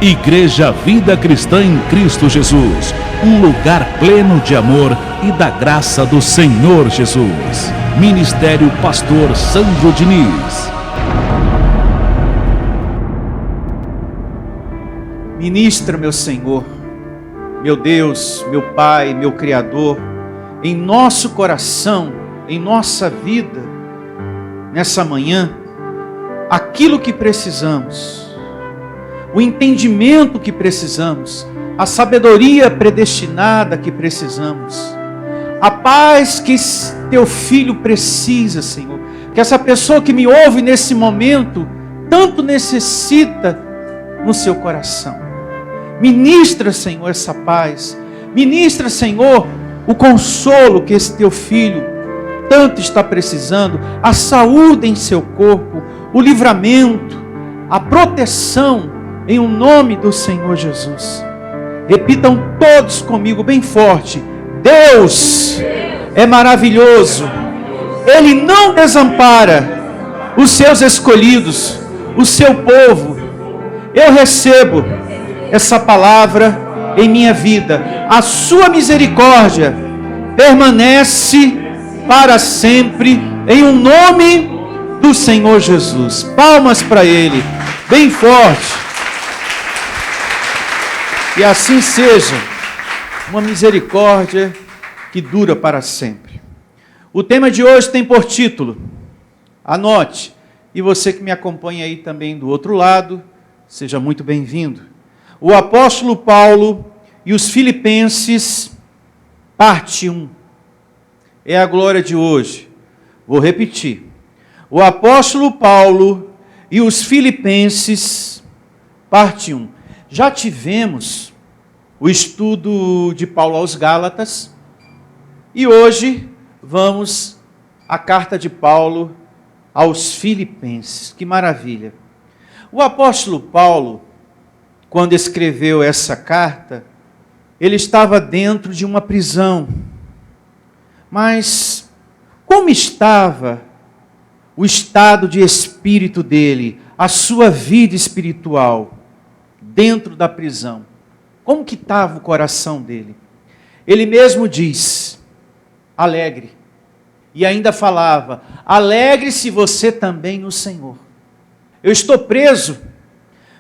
Igreja Vida Cristã em Cristo Jesus, um lugar pleno de amor e da graça do Senhor Jesus. Ministério Pastor Sandro Diniz. Ministra, meu Senhor, meu Deus, meu Pai, meu Criador, em nosso coração, em nossa vida, nessa manhã, aquilo que precisamos, o entendimento que precisamos, a sabedoria predestinada que precisamos, a paz que teu filho precisa, Senhor, que essa pessoa que me ouve nesse momento tanto necessita no seu coração. Ministra, Senhor, essa paz. Ministra, Senhor, o consolo que esse teu filho tanto está precisando, a saúde em seu corpo, o livramento, a proteção em o nome do Senhor Jesus. Repitam todos comigo bem forte: Deus é maravilhoso. Ele não desampara os seus escolhidos, o seu povo. Eu recebo essa palavra em minha vida. A sua misericórdia permanece para sempre, em o nome do Senhor Jesus. Palmas para Ele, bem forte. E assim seja, uma misericórdia que dura para sempre. O tema de hoje tem por título, anote, e você que me acompanha aí também do outro lado, seja muito bem-vindo. O apóstolo Paulo e os Filipenses, parte 1. É a glória de hoje. Vou repetir. O apóstolo Paulo e os Filipenses, parte 1. Já tivemos o estudo de Paulo aos Gálatas e hoje vamos à carta de Paulo aos Filipenses. Que maravilha! O apóstolo Paulo, quando escreveu essa carta, ele estava dentro de uma prisão. Mas como estava o estado de espírito dele, a sua vida espiritual dentro da prisão? Como que estava o coração dele? Ele mesmo diz, alegre. E ainda falava, alegre-se você também no Senhor. Eu estou preso,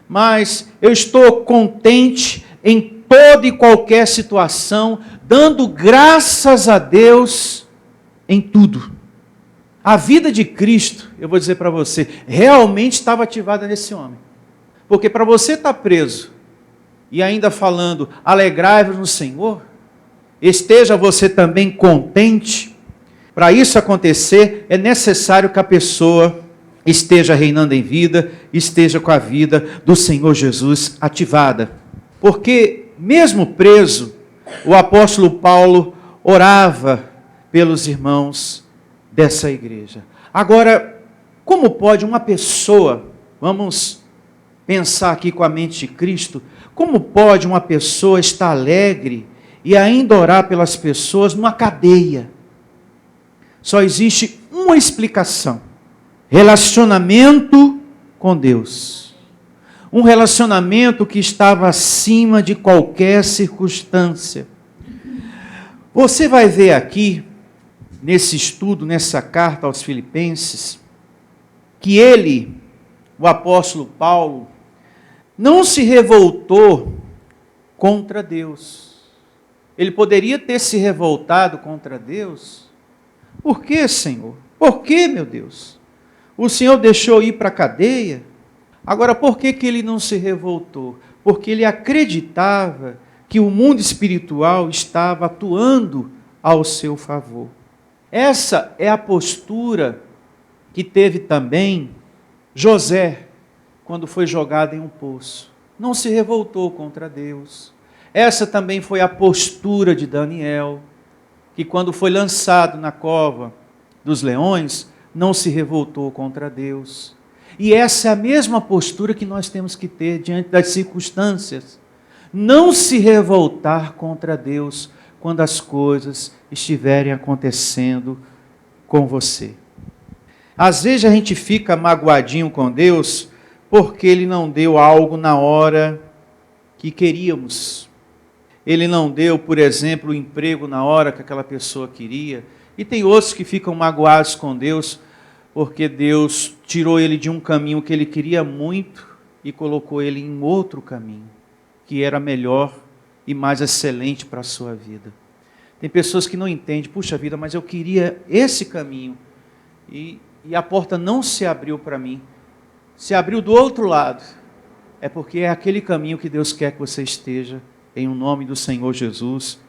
mas eu estou contente em toda e qualquer situação, dando graças a Deus em tudo. A vida de Cristo, eu vou dizer para você, realmente estava ativada nesse homem. Porque para você estar preso e ainda falando, alegrai-vos no Senhor, esteja você também contente. Para isso acontecer, é necessário que a pessoa esteja reinando em vida, esteja com a vida do Senhor Jesus ativada. Porque, mesmo preso, o apóstolo Paulo orava pelos irmãos dessa igreja. Agora, como pode uma pessoa, vamos pensar aqui com a mente de Cristo, como pode uma pessoa estar alegre e ainda orar pelas pessoas numa cadeia? Só existe uma explicação: relacionamento com Deus. Um relacionamento que estava acima de qualquer circunstância. Você vai ver aqui, nesse estudo, nessa carta aos Filipenses, que ele, o apóstolo Paulo, não se revoltou contra Deus. Ele poderia ter se revoltado contra Deus. Por quê, Senhor? Por quê, meu Deus? O Senhor deixou ir para a cadeia? Agora, por que ele não se revoltou? Porque ele acreditava que o mundo espiritual estava atuando ao seu favor. Essa é a postura que teve também José, quando foi jogado em um poço. Não se revoltou contra Deus. Essa também foi a postura de Daniel, que quando foi lançado na cova dos leões, não se revoltou contra Deus. E essa é a mesma postura que nós temos que ter diante das circunstâncias. Não se revoltar contra Deus quando as coisas estiverem acontecendo com você. Às vezes a gente fica magoadinho com Deus porque Ele não deu algo na hora que queríamos. Ele não deu, por exemplo, o emprego na hora que aquela pessoa queria. E tem outros que ficam magoados com Deus, porque Deus tirou ele de um caminho que ele queria muito e colocou ele em outro caminho, que era melhor e mais excelente para a sua vida. Tem pessoas que não entendem, puxa vida, mas eu queria esse caminho e a porta não se abriu para mim, se abriu do outro lado. É porque é aquele caminho que Deus quer que você esteja, em o nome do Senhor Jesus,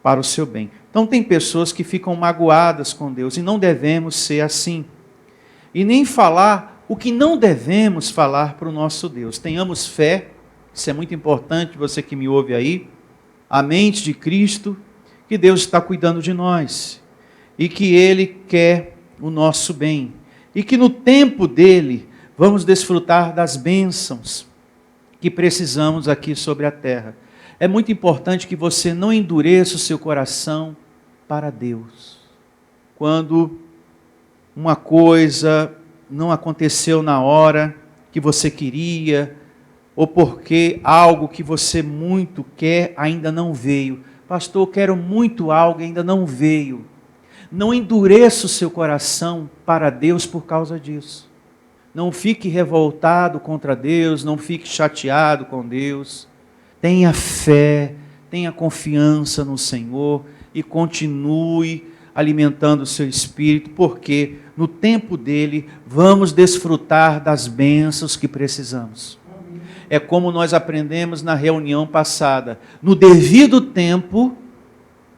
para o seu bem. Então tem pessoas que ficam magoadas com Deus e não devemos ser assim. E nem falar o que não devemos falar para o nosso Deus. Tenhamos fé, isso é muito importante, você que me ouve aí, a mente de Cristo, que Deus está cuidando de nós e que Ele quer o nosso bem e que no tempo dEle vamos desfrutar das bênçãos que precisamos aqui sobre a terra. É muito importante que você não endureça o seu coração para Deus. Quando uma coisa não aconteceu na hora que você queria, ou porque algo que você muito quer ainda não veio. Pastor, eu quero muito algo e ainda não veio. Não endureça o seu coração para Deus por causa disso. Não fique revoltado contra Deus, não fique chateado com Deus. Tenha fé, tenha confiança no Senhor e continue alimentando o seu espírito, porque no tempo dele vamos desfrutar das bênçãos que precisamos. É como nós aprendemos na reunião passada. No devido tempo,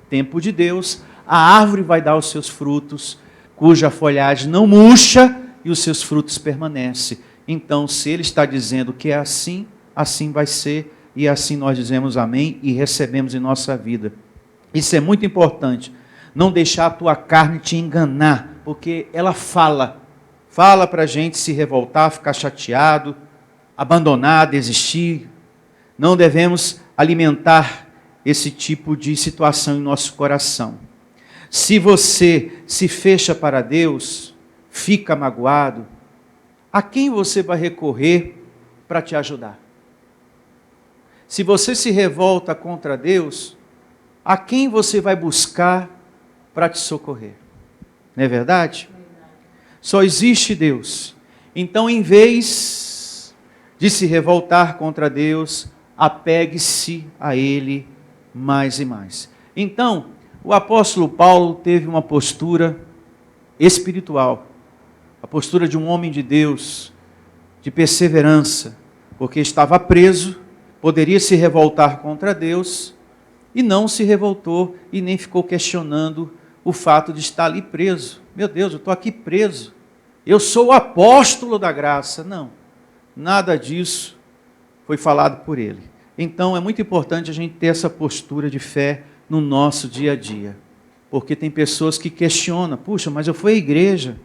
tempo de Deus, a árvore vai dar os seus frutos, cuja folhagem não murcha e os seus frutos permanecem. Então, se Ele está dizendo que é assim, assim vai ser, e assim nós dizemos amém e recebemos em nossa vida. Isso é muito importante. Não deixar a tua carne te enganar, porque ela fala para a gente se revoltar, ficar chateado, abandonar, desistir. Não devemos alimentar esse tipo de situação em nosso coração. Se você se fecha para Deus, fica magoado, a quem você vai recorrer para te ajudar? Se você se revolta contra Deus, a quem você vai buscar para te socorrer? Não é verdade? Só existe Deus. Então, em vez de se revoltar contra Deus, apegue-se a Ele mais e mais. Então, o apóstolo Paulo teve uma postura espiritual, a postura de um homem de Deus, de perseverança, porque estava preso, poderia se revoltar contra Deus, e não se revoltou e nem ficou questionando o fato de estar ali preso. Meu Deus, eu estou aqui preso, eu sou o apóstolo da graça. Não, nada disso foi falado por ele. Então é muito importante a gente ter essa postura de fé no nosso dia a dia, porque tem pessoas que questionam, puxa, mas eu fui à igreja,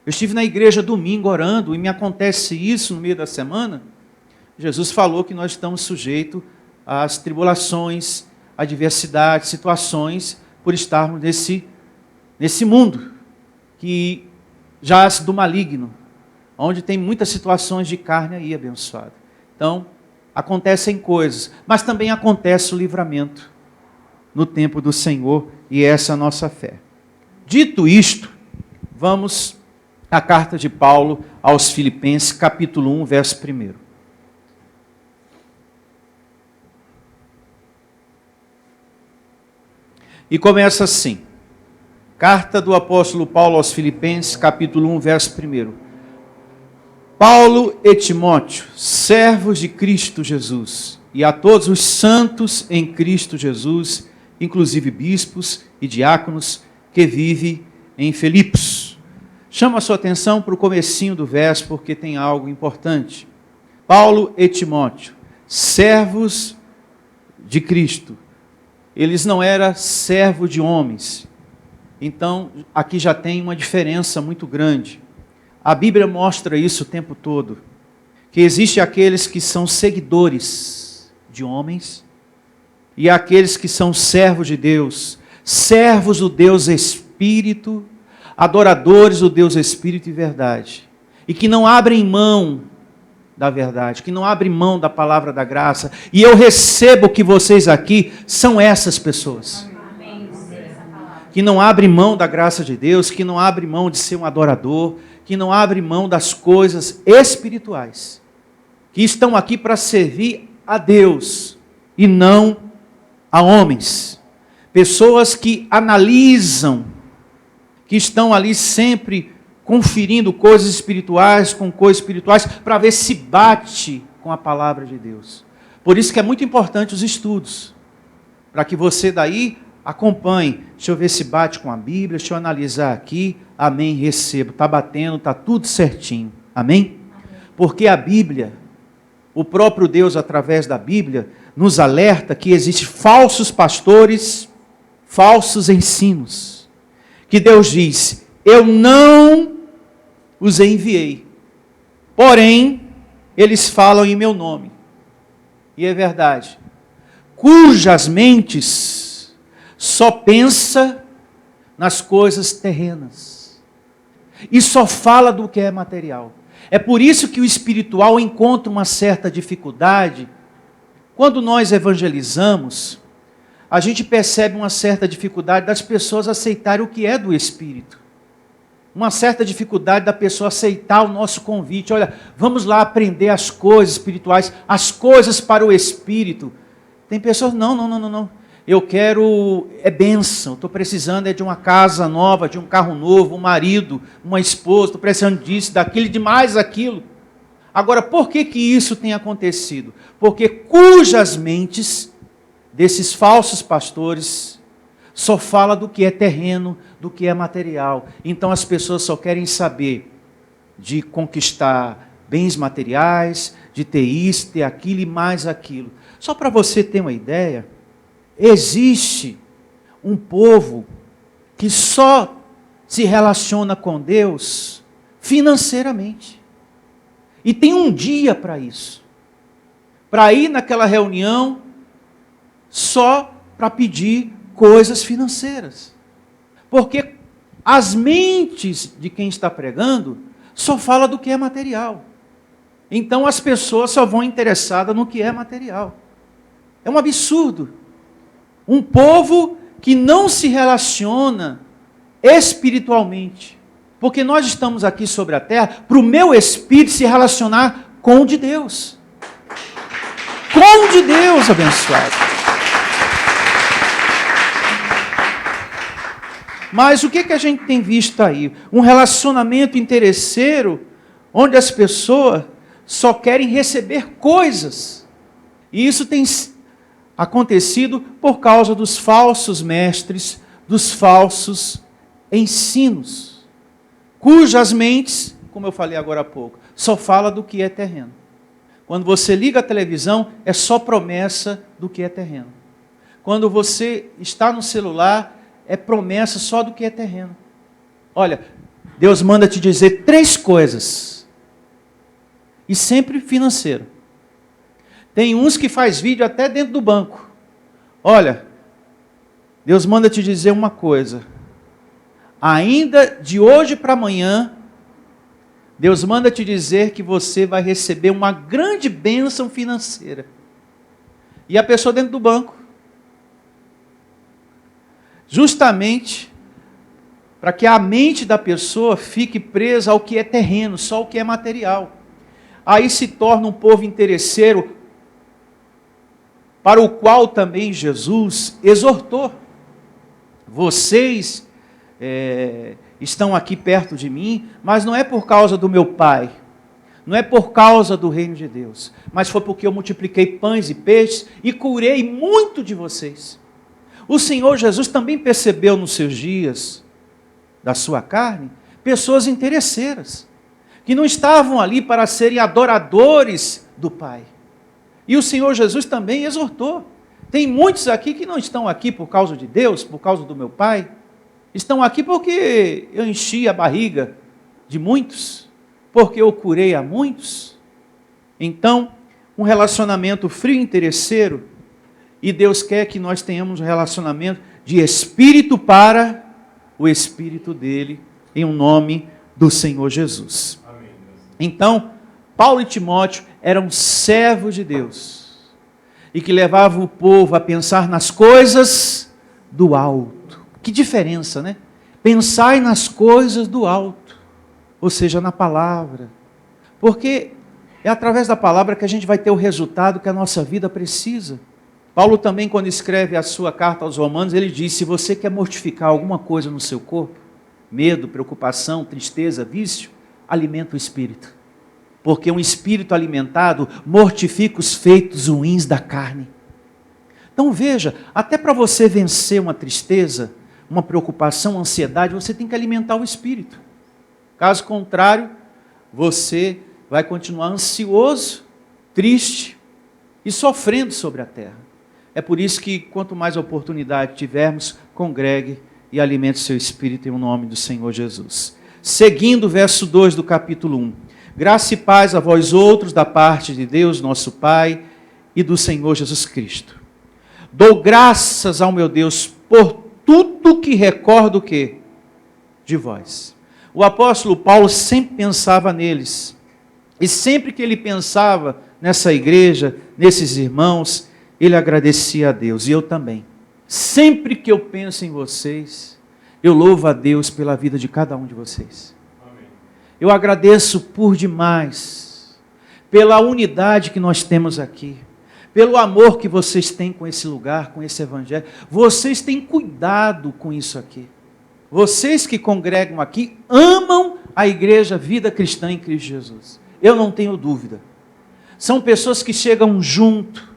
eu estive na igreja domingo orando e me acontece isso no meio da semana. Jesus falou que nós estamos sujeitos às tribulações, adversidades, situações, por estarmos nesse mundo que jaz do maligno, onde tem muitas situações de carne aí abençoada. Então, acontecem coisas, mas também acontece o livramento no tempo do Senhor, e essa é a nossa fé. Dito isto, vamos à carta de Paulo aos Filipenses, capítulo 1, verso 1. E começa assim, carta do apóstolo Paulo aos Filipenses, capítulo 1, verso 1. Paulo e Timóteo, servos de Cristo Jesus, e a todos os santos em Cristo Jesus, inclusive bispos e diáconos, que vivem em Filipos. Chama a sua atenção para o comecinho do verso, porque tem algo importante. Paulo e Timóteo, servos de Cristo. Eles não eram servos de homens. Então, aqui já tem uma diferença muito grande. A Bíblia mostra isso o tempo todo, que existe aqueles que são seguidores de homens e aqueles que são servos de Deus, servos do Deus Espírito, adoradores do Deus Espírito e verdade, e que não abrem mão da verdade, que não abre mão da palavra da graça. E eu recebo que vocês aqui são essas pessoas. Que não abrem mão da graça de Deus, que não abrem mão de ser um adorador, que não abrem mão das coisas espirituais, que estão aqui para servir a Deus e não a homens. Pessoas que analisam, que estão ali sempre conferindo coisas espirituais com coisas espirituais para ver se bate com a palavra de Deus. Por isso que é muito importante os estudos, para que você daí acompanhe. Deixa eu ver se bate com a Bíblia, deixa eu analisar aqui. Amém, recebo. Está batendo, está tudo certinho. Amém? Porque a Bíblia, o próprio Deus através da Bíblia, nos alerta que existem falsos pastores, falsos ensinos. Que Deus diz, eu não os enviei, porém, eles falam em meu nome. E é verdade. Cujas mentes só pensa nas coisas terrenas. E só fala do que é material. É por isso que o espiritual encontra uma certa dificuldade. Quando nós evangelizamos, a gente percebe uma certa dificuldade das pessoas aceitarem o que é do Espírito. Uma certa dificuldade da pessoa aceitar o nosso convite. Olha, vamos lá aprender as coisas espirituais, as coisas para o Espírito. Tem pessoas, não. Eu quero, é bênção, estou precisando de uma casa nova, de um carro novo, um marido, uma esposa, estou precisando disso, daquilo, de mais aquilo. Agora, por que isso tem acontecido? Porque cujas mentes desses falsos pastores só fala do que é terreno, do que é material. Então as pessoas só querem saber de conquistar bens materiais, de ter isso, ter aquilo e mais aquilo. Só para você ter uma ideia, existe um povo que só se relaciona com Deus financeiramente. E tem um dia para isso. Para ir naquela reunião só para pedir coisas financeiras. Porque as mentes de quem está pregando só fala do que é material. Então as pessoas só vão interessadas no que é material. É um absurdo. Um povo que não se relaciona espiritualmente. Porque nós estamos aqui sobre a terra para o meu espírito se relacionar com o de Deus. Com o de Deus, abençoado. Mas o que a gente tem visto aí? Um relacionamento interesseiro, onde as pessoas só querem receber coisas. E isso tem acontecido por causa dos falsos mestres, dos falsos ensinos, cujas mentes, como eu falei agora há pouco, só fala do que é terreno. Quando você liga a televisão, é só promessa do que é terreno. Quando você está no celular, é promessa só do que é terreno. Olha, Deus manda te dizer 3 coisas. E sempre financeiro. Tem uns que faz vídeo até dentro do banco. Olha, Deus manda te dizer uma coisa. Ainda de hoje para amanhã, Deus manda te dizer que você vai receber uma grande bênção financeira. E a pessoa dentro do banco. Justamente para que a mente da pessoa fique presa ao que é terreno, só o que é material. Aí se torna um povo interesseiro, para o qual também Jesus exortou. Vocês estão aqui perto de mim, mas não é por causa do meu Pai, não é por causa do reino de Deus, mas foi porque eu multipliquei pães e peixes e curei muito de vocês. O Senhor Jesus também percebeu nos seus dias da sua carne pessoas interesseiras, que não estavam ali para serem adoradores do Pai. E o Senhor Jesus também exortou. Tem muitos aqui que não estão aqui por causa de Deus, por causa do meu Pai. Estão aqui porque eu enchi a barriga de muitos, porque eu curei a muitos. Então, um relacionamento frio e interesseiro, e Deus quer que nós tenhamos um relacionamento de espírito para o espírito dele, em nome do Senhor Jesus. Amém. Então, Paulo e Timóteo eram servos de Deus e que levavam o povo a pensar nas coisas do alto. Que diferença, né? Pensai nas coisas do alto, ou seja, na palavra. Porque é através da palavra que a gente vai ter o resultado que a nossa vida precisa. Paulo também, quando escreve a sua carta aos Romanos, ele diz: se você quer mortificar alguma coisa no seu corpo, medo, preocupação, tristeza, vício, alimenta o espírito. Porque um espírito alimentado mortifica os feitos ruins da carne. Então veja, até para você vencer uma tristeza, uma preocupação, uma ansiedade, você tem que alimentar o espírito. Caso contrário, você vai continuar ansioso, triste e sofrendo sobre a terra. É por isso que quanto mais oportunidade tivermos, congregue e alimente seu espírito em nome do Senhor Jesus. Seguindo o verso 2 do capítulo 1. Graça e paz a vós outros da parte de Deus, nosso Pai, e do Senhor Jesus Cristo. Dou graças ao meu Deus por tudo que recordo o quê? De vós. O apóstolo Paulo sempre pensava neles. E sempre que ele pensava nessa igreja, nesses irmãos, ele agradecia a Deus. E eu também. Sempre que eu penso em vocês, eu louvo a Deus pela vida de cada um de vocês. Amém. Eu agradeço por demais, pela unidade que nós temos aqui, pelo amor que vocês têm com esse lugar, com esse evangelho. Vocês têm cuidado com isso aqui. Vocês que congregam aqui amam a igreja Vida Cristã em Cristo Jesus. Eu não tenho dúvida. São pessoas que chegam junto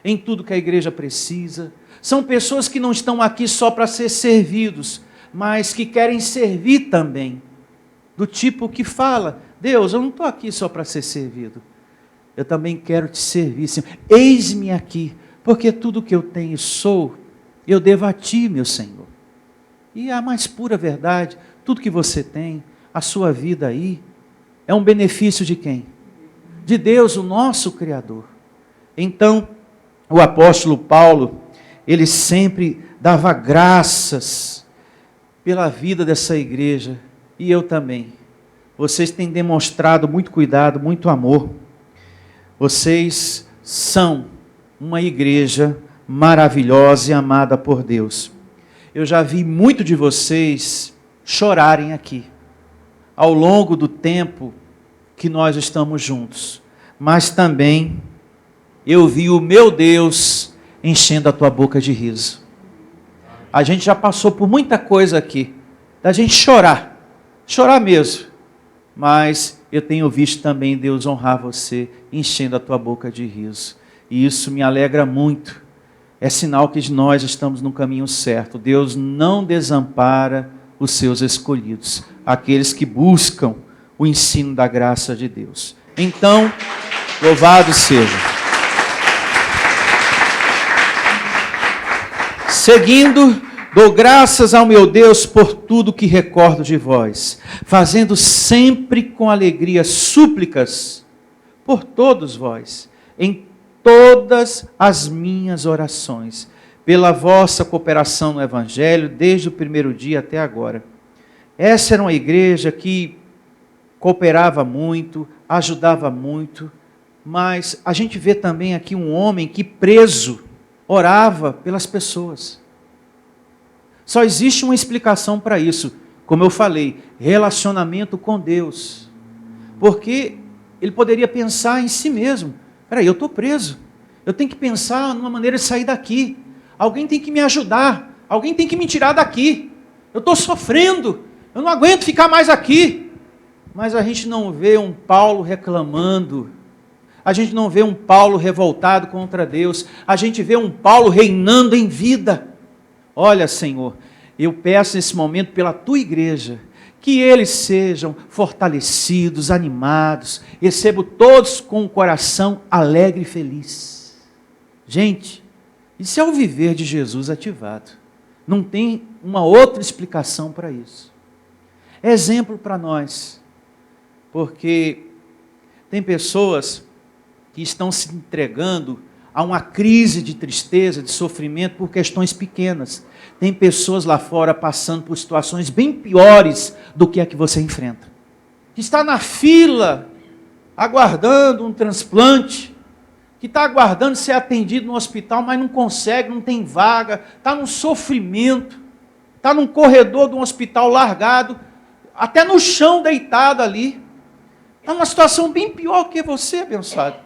em tudo que a igreja precisa. São pessoas que não estão aqui só para ser servidos, mas que querem servir também. Do tipo que fala: Deus, eu não estou aqui só para ser servido. Eu também quero te servir, Senhor. Eis-me aqui, porque tudo que eu tenho e sou, eu devo a ti, meu Senhor. E a mais pura verdade, tudo que você tem, a sua vida aí, é um benefício de quem? De Deus, o nosso Criador. Então, o apóstolo Paulo, ele sempre dava graças pela vida dessa igreja, e eu também. Vocês têm demonstrado muito cuidado, muito amor. Vocês são uma igreja maravilhosa e amada por Deus. Eu já vi muito de vocês chorarem aqui, ao longo do tempo que nós estamos juntos. Mas também eu vi o meu Deus enchendo a tua boca de riso. A gente já passou por muita coisa aqui, da gente chorar mesmo. Mas eu tenho visto também Deus honrar você, enchendo a tua boca de riso. E isso me alegra muito. É sinal que nós estamos no caminho certo. Deus não desampara os seus escolhidos, aqueles que buscam o ensino da graça de Deus. Então, louvado seja. Seguindo, dou graças ao meu Deus por tudo que recordo de vós, fazendo sempre com alegria súplicas por todos vós, em todas as minhas orações, pela vossa cooperação no Evangelho, desde o primeiro dia até agora. Essa era uma igreja que cooperava muito, ajudava muito, mas a gente vê também aqui um homem que preso, orava pelas pessoas. Só existe uma explicação para isso, como eu falei, relacionamento com Deus. Porque ele poderia pensar em si mesmo: peraí, eu estou preso, eu tenho que pensar numa maneira de sair daqui, alguém tem que me ajudar, alguém tem que me tirar daqui, eu estou sofrendo, eu não aguento ficar mais aqui. Mas a gente não vê um Paulo reclamando, a gente não vê um Paulo revoltado contra Deus, a gente vê um Paulo reinando em vida. Olha, Senhor, eu peço nesse momento pela tua igreja, que eles sejam fortalecidos, animados, recebo todos com o coração alegre e feliz. Gente, isso é o viver de Jesus ativado. Não tem uma outra explicação para isso. É exemplo para nós, porque tem pessoas que estão se entregando a uma crise de tristeza, de sofrimento por questões pequenas. Tem pessoas lá fora passando por situações bem piores do que a que você enfrenta. Que está na fila aguardando um transplante, que está aguardando ser atendido no hospital, mas não consegue, não tem vaga, está num sofrimento, está num corredor de um hospital largado, até no chão deitado ali. Está numa situação bem pior que você, abençoado.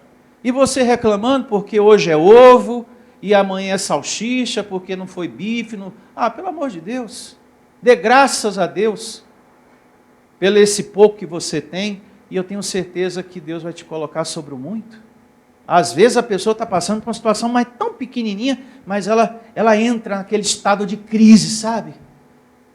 E você reclamando porque hoje é ovo e amanhã é salsicha, porque não foi bife. Não... Ah, pelo amor de Deus. Dê graças a Deus pelo esse pouco que você tem, e eu tenho certeza que Deus vai te colocar sobre o muito. Às vezes a pessoa está passando por uma situação mais tão pequenininha, mas ela entra naquele estado de crise, sabe?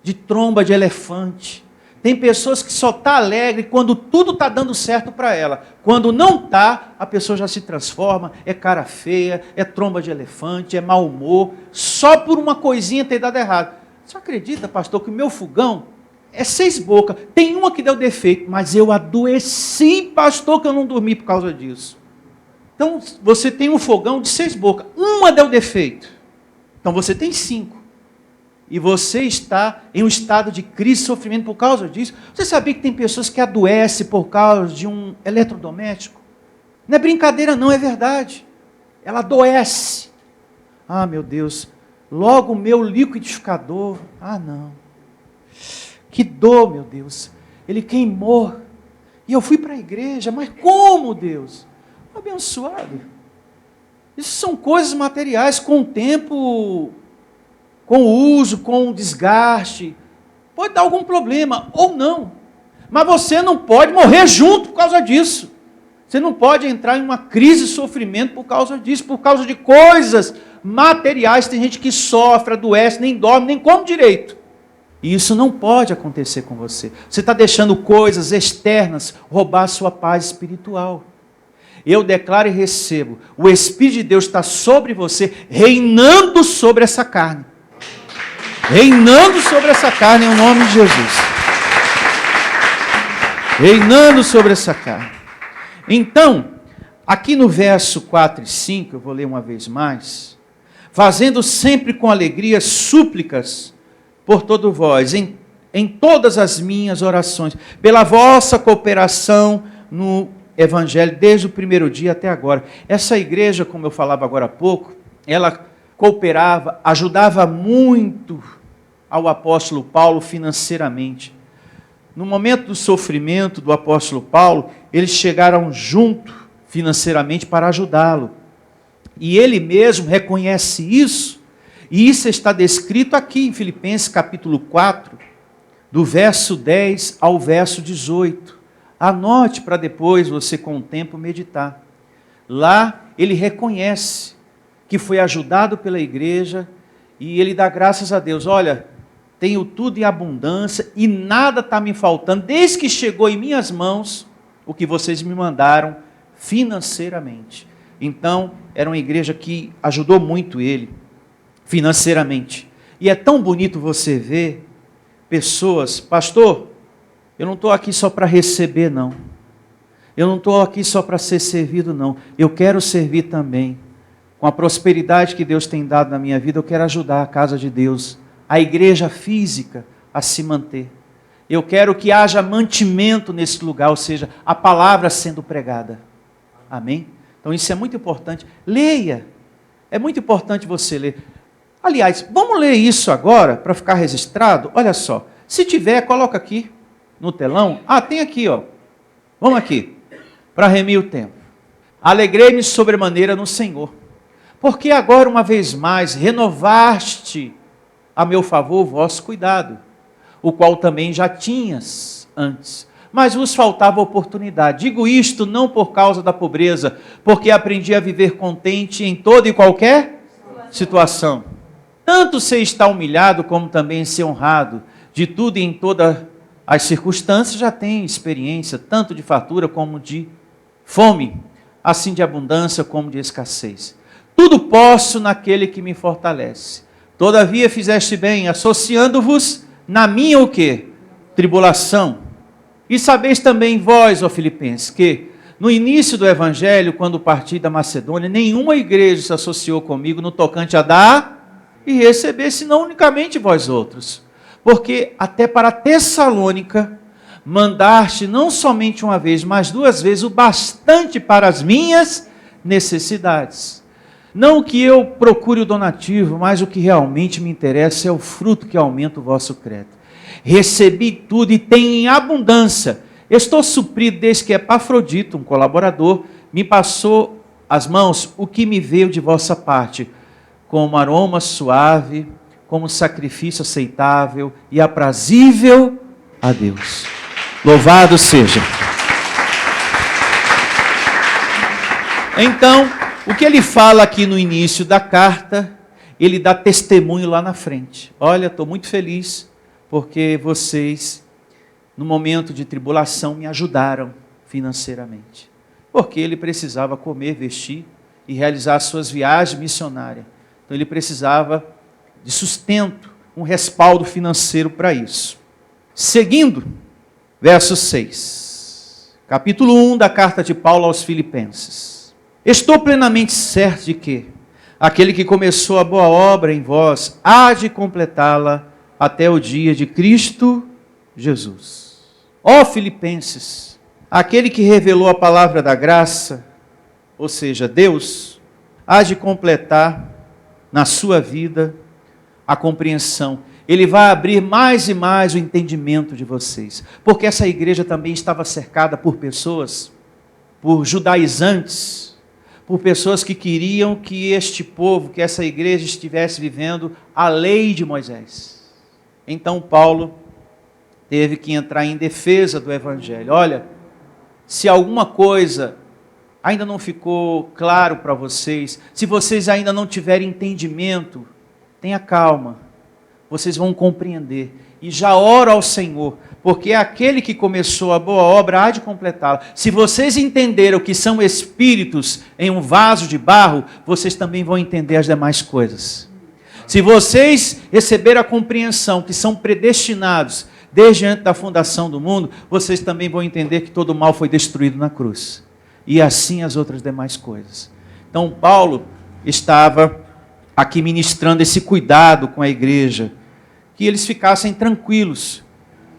De tromba de elefante. Tem pessoas que só estão alegres quando tudo está dando certo para ela. Quando não está, a pessoa já se transforma, é cara feia, é tromba de elefante, é mau humor, só por uma coisinha ter dado errado. Você acredita, pastor, que o meu fogão é 6 bocas, tem uma que deu defeito, mas eu adoeci, pastor, que eu não dormi por causa disso. Então, você tem um fogão de 6 bocas, uma deu defeito. Então, você tem 5. E você está em um estado de crise e sofrimento por causa disso. Você sabia que tem pessoas que adoecem por causa de um eletrodoméstico? Não é brincadeira não, é verdade. Ela adoece. Ah, meu Deus, logo o meu liquidificador. Ah, não. Que dor, meu Deus. Ele queimou. E eu fui para a igreja, mas como, Deus? Abençoado. Isso são coisas materiais, com o tempo, com o uso, com o desgaste, pode dar algum problema, ou não. Mas você não pode morrer junto por causa disso. Você não pode entrar em uma crise de sofrimento por causa disso, por causa de coisas materiais. Tem gente que sofre, adoece, nem dorme, nem come direito. E isso não pode acontecer com você. Você está deixando coisas externas roubar a sua paz espiritual. Eu declaro e recebo, o Espírito de Deus está sobre você, reinando sobre essa carne. Reinando sobre essa carne em nome de Jesus. Reinando sobre essa carne. Então, aqui no verso 4 e 5, eu vou ler uma vez mais. Fazendo sempre com alegria súplicas por todo vós, em todas as minhas orações, pela vossa cooperação no Evangelho, desde o primeiro dia até agora. Essa igreja, como eu falava agora há pouco, ela cooperava, ajudava muito ao apóstolo Paulo financeiramente. No momento do sofrimento do apóstolo Paulo, eles chegaram junto financeiramente para ajudá-lo. E ele mesmo reconhece isso, e isso está descrito aqui em Filipenses capítulo 4, do verso 10 ao verso 18. Anote para depois você com o tempo meditar. Lá ele reconhece que foi ajudado pela igreja e ele dá graças a Deus. Olha, tenho tudo em abundância e nada está me faltando, desde que chegou em minhas mãos o que vocês me mandaram financeiramente. Então, era uma igreja que ajudou muito ele financeiramente. E é tão bonito você ver pessoas, pastor, eu não estou aqui só para receber, não. Eu não estou aqui só para ser servido, não. Eu quero servir também. Com a prosperidade que Deus tem dado na minha vida, eu quero ajudar a casa de Deus, a igreja física, a se manter. Eu quero que haja mantimento nesse lugar, ou seja, a palavra sendo pregada. Amém? Então isso é muito importante. Leia. É muito importante você ler. Aliás, vamos ler isso agora, para ficar registrado. Olha só. Se tiver, coloca aqui no telão. Ah, tem aqui, ó. Vamos aqui. Para remir o tempo. Alegrei-me sobremaneira no Senhor. Porque agora, uma vez mais, renovaste a meu favor o vosso cuidado, o qual também já tinhas antes, mas vos faltava oportunidade. Digo isto não por causa da pobreza, porque aprendi a viver contente em toda e qualquer situação. Tanto ser estar humilhado, como também ser honrado. De tudo e em todas as circunstâncias já tenho experiência, tanto de fartura como de fome, assim de abundância como de escassez. Tudo posso naquele que me fortalece. Todavia fizeste bem, associando-vos na minha o quê? Tribulação. E sabeis também vós, ó Filipenses, que no início do Evangelho, quando parti da Macedônia, nenhuma igreja se associou comigo no tocante a dar e receber, senão unicamente vós outros. Porque até para Tessalônica mandaste não somente uma vez, mas 2 vezes o bastante para as minhas necessidades. Não que eu procure o donativo, mas o que realmente me interessa é o fruto que aumenta o vosso crédito. Recebi tudo e tenho em abundância. Estou suprido desde que Epafrodito, um colaborador, me passou às mãos o que me veio de vossa parte, como aroma suave, como sacrifício aceitável e aprazível a Deus. Louvado seja. Então, o que ele fala aqui no início da carta, ele dá testemunho lá na frente. Olha, estou muito feliz porque vocês, no momento de tribulação, me ajudaram financeiramente. Porque ele precisava comer, vestir e realizar as suas viagens missionárias. Então ele precisava de sustento, um respaldo financeiro para isso. Seguindo, verso 6. Capítulo 1 da carta de Paulo aos Filipenses. Estou plenamente certo de que aquele que começou a boa obra em vós há de completá-la até o dia de Cristo Jesus. Ó Filipenses, aquele que revelou a palavra da graça, ou seja, Deus, há de completar na sua vida a compreensão. Ele vai abrir mais e mais o entendimento de vocês. Porque essa igreja também estava cercada por pessoas, por judaizantes, por pessoas que queriam que este povo, que essa igreja estivesse vivendo a lei de Moisés. Então Paulo teve que entrar em defesa do evangelho. Olha, se alguma coisa ainda não ficou claro para vocês, se vocês ainda não tiverem entendimento, tenha calma, vocês vão compreender. E já oro ao Senhor, porque aquele que começou a boa obra há de completá-la. Se vocês entenderam que são espíritos em um vaso de barro, vocês também vão entender as demais coisas. Se vocês receberam a compreensão que são predestinados desde antes da fundação do mundo, vocês também vão entender que todo o mal foi destruído na cruz. E assim as outras demais coisas. Então Paulo estava aqui ministrando esse cuidado com a igreja, que eles ficassem tranquilos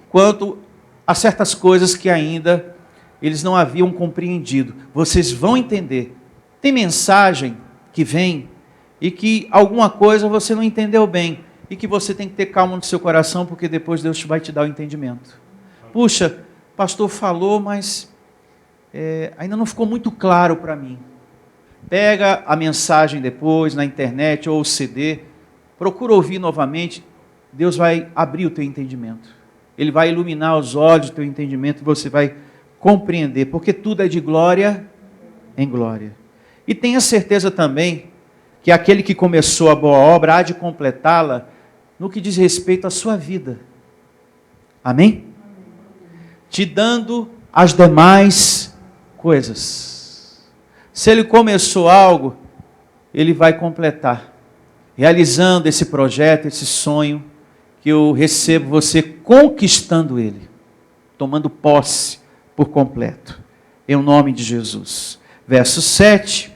quanto a certas coisas que ainda eles não haviam compreendido. Vocês vão entender. Tem mensagem que vem e que alguma coisa você não entendeu bem e que você tem que ter calma no seu coração, porque depois Deus vai te dar o entendimento. Puxa, o pastor falou, mas ainda não ficou muito claro para mim. Pega a mensagem depois na internet ou o CD, procura ouvir novamente. Deus vai abrir o teu entendimento. Ele vai iluminar os olhos do teu entendimento e você vai compreender, porque tudo é de glória em glória. E tenha certeza também que aquele que começou a boa obra há de completá-la no que diz respeito à sua vida. Amém? Te dando as demais coisas. Se ele começou algo, ele vai completar. Realizando esse projeto, esse sonho, que eu recebo você conquistando ele, tomando posse por completo, em nome de Jesus. Verso 7,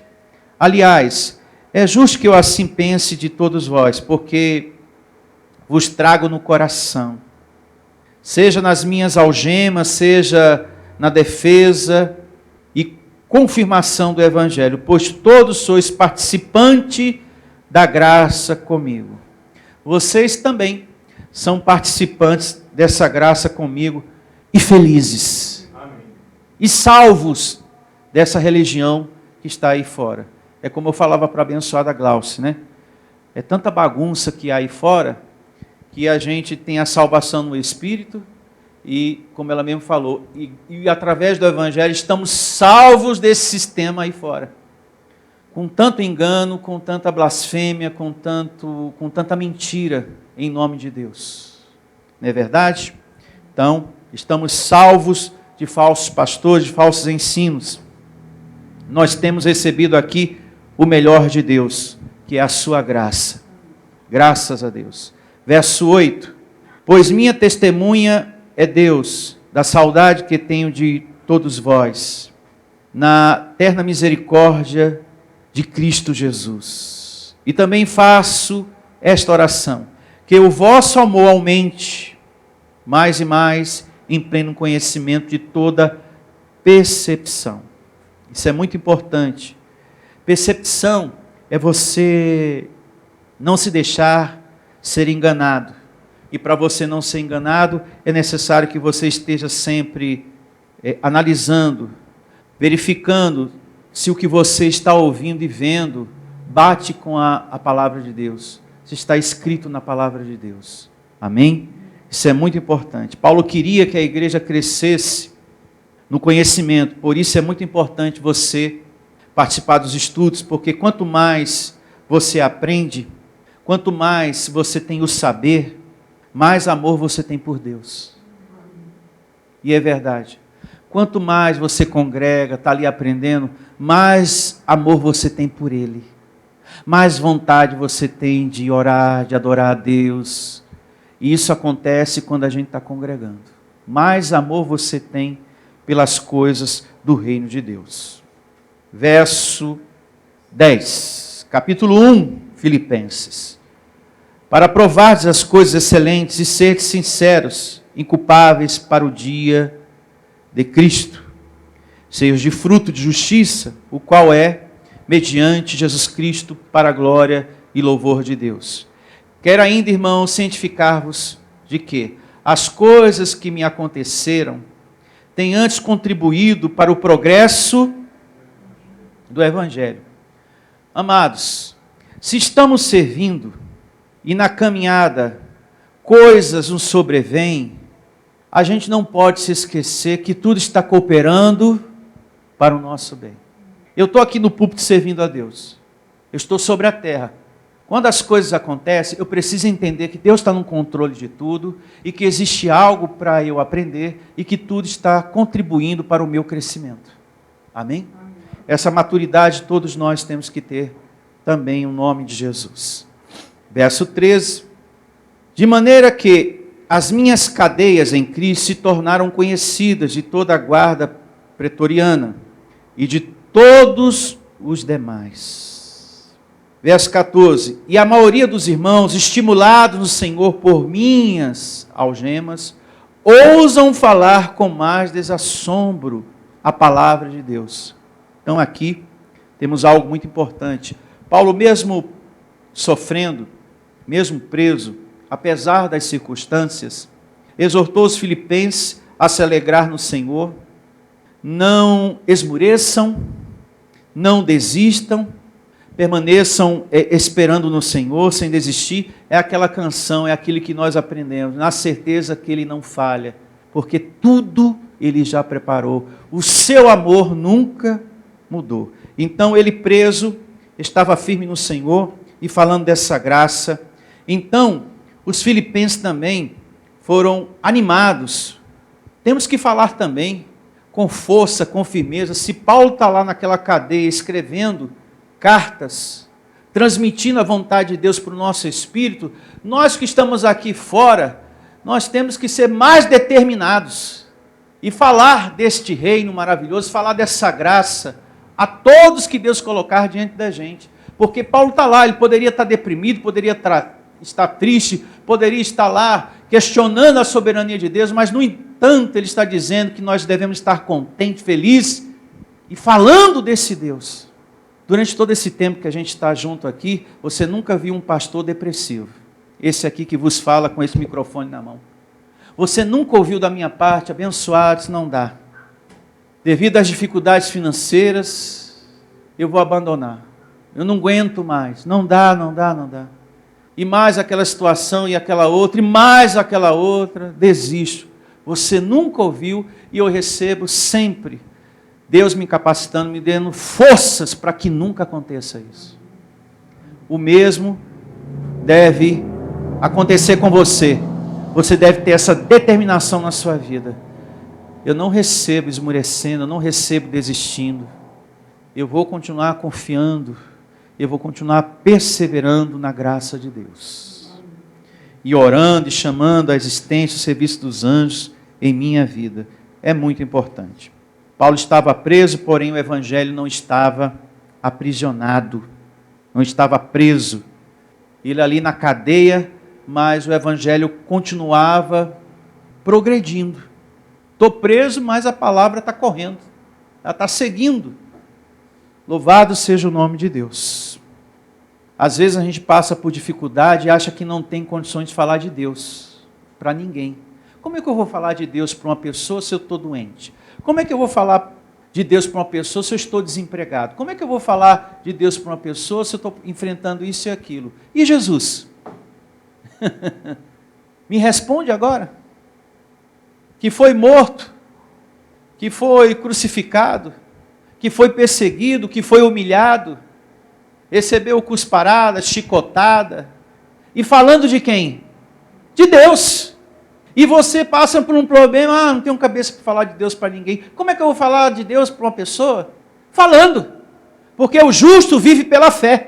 aliás, é justo que eu assim pense de todos vós, porque vos trago no coração, seja nas minhas algemas, seja na defesa e confirmação do Evangelho, pois todos sois participantes da graça comigo. Vocês também são participantes dessa graça comigo e felizes. Amém. E salvos dessa religião que está aí fora. É como eu falava para a abençoada Glauce, né? É tanta bagunça que há aí fora, que a gente tem a salvação no Espírito, e como ela mesmo falou, e através do Evangelho estamos salvos desse sistema aí fora. Com tanto engano, com tanta blasfêmia, com tanta mentira, em nome de Deus. Não é verdade? Então, estamos salvos de falsos pastores, de falsos ensinos. Nós temos recebido aqui o melhor de Deus, que é a sua graça. Graças a Deus. Verso 8. Pois minha testemunha é Deus, da saudade que tenho de todos vós, na terna misericórdia de Cristo Jesus. E também faço esta oração, que o vosso amor aumente mais e mais em pleno conhecimento de toda percepção. Isso é muito importante. Percepção é você não se deixar ser enganado. E para você não ser enganado, é necessário que você esteja sempre analisando, verificando se o que você está ouvindo e vendo bate com a palavra de Deus, se está escrito na palavra de Deus. Amém? Isso é muito importante. Paulo queria que a igreja crescesse no conhecimento, por isso é muito importante você participar dos estudos, porque quanto mais você aprende, quanto mais você tem o saber, mais amor você tem por Deus. E é verdade. Quanto mais você congrega, está ali aprendendo, mais amor você tem por Ele. Mais vontade você tem de orar, de adorar a Deus. E isso acontece quando a gente está congregando. Mais amor você tem pelas coisas do reino de Deus. Verso 10, capítulo 1, Filipenses. Para provardes as coisas excelentes e seres sinceros, inculpáveis para o dia de Cristo, cheios de fruto de justiça, o qual é, mediante Jesus Cristo, para a glória e louvor de Deus. Quero ainda, irmãos, cientificar-vos de que as coisas que me aconteceram têm antes contribuído para o progresso do Evangelho. Amados, se estamos servindo e na caminhada coisas nos sobrevêm, a gente não pode se esquecer que tudo está cooperando para o nosso bem. Eu estou aqui no púlpito servindo a Deus. Eu estou sobre a terra. Quando as coisas acontecem, eu preciso entender que Deus está no controle de tudo e que existe algo para eu aprender e que tudo está contribuindo para o meu crescimento. Amém? Essa maturidade todos nós temos que ter também em nome de Jesus. Verso 13. De maneira que as minhas cadeias em Cristo se tornaram conhecidas de toda a guarda pretoriana e de todos os demais. Verso 14. E a maioria dos irmãos, estimulados no Senhor por minhas algemas, ousam falar com mais desassombro a palavra de Deus. Então aqui temos algo muito importante. Paulo, mesmo sofrendo, mesmo preso, apesar das circunstâncias, exortou os filipenses a se alegrar no Senhor. Não esmureçam, não desistam, permaneçam esperando no Senhor, sem desistir. É aquela canção, é aquilo que nós aprendemos, na certeza que Ele não falha, porque tudo Ele já preparou. O seu amor nunca mudou. Então ele preso, estava firme no Senhor e falando dessa graça. Então, os filipenses também foram animados. Temos que falar também com força, com firmeza. Se Paulo está lá naquela cadeia escrevendo cartas, transmitindo a vontade de Deus para o nosso espírito, nós que estamos aqui fora, nós temos que ser mais determinados e falar deste reino maravilhoso, falar dessa graça a todos que Deus colocar diante da gente. Porque Paulo está lá, ele poderia estar deprimido, poderia estar triste, poderia estar lá questionando a soberania de Deus, mas no entanto ele está dizendo que nós devemos estar contentes, felizes e falando desse Deus. Durante todo esse tempo que a gente está junto aqui, você nunca viu um pastor depressivo. Esse aqui que vos fala com esse microfone na mão. Você nunca ouviu da minha parte, abençoados, não dá. Devido às dificuldades financeiras, eu vou abandonar. Eu não aguento mais. Não dá, não dá, não dá. E mais aquela situação e aquela outra, e mais aquela outra, desisto. Você nunca ouviu e eu recebo sempre Deus me capacitando, me dando forças para que nunca aconteça isso. O mesmo deve acontecer com você. Você deve ter essa determinação na sua vida. Eu não recebo esmurecendo, eu não recebo desistindo. Eu vou continuar confiando, eu vou continuar perseverando na graça de Deus. E orando e chamando a existência, o serviço dos anjos em minha vida. É muito importante. Paulo estava preso, porém o evangelho não estava aprisionado, não estava preso. Ele ali na cadeia, mas o evangelho continuava progredindo. Estou preso, mas a palavra está correndo. Ela está seguindo. Louvado seja o nome de Deus. Às vezes a gente passa por dificuldade e acha que não tem condições de falar de Deus para ninguém. Como é que eu vou falar de Deus para uma pessoa se eu estou doente? Como é que eu vou falar de Deus para uma pessoa se eu estou desempregado? Como é que eu vou falar de Deus para uma pessoa se eu estou enfrentando isso e aquilo? E Jesus? Me responde agora. Que foi morto, que foi crucificado, que foi perseguido, que foi humilhado, recebeu cusparada, chicotada, e falando de quem? De Deus. E você passa por um problema, não tenho cabeça para falar de Deus para ninguém. Como é que eu vou falar de Deus para uma pessoa? Falando, porque o justo vive pela fé.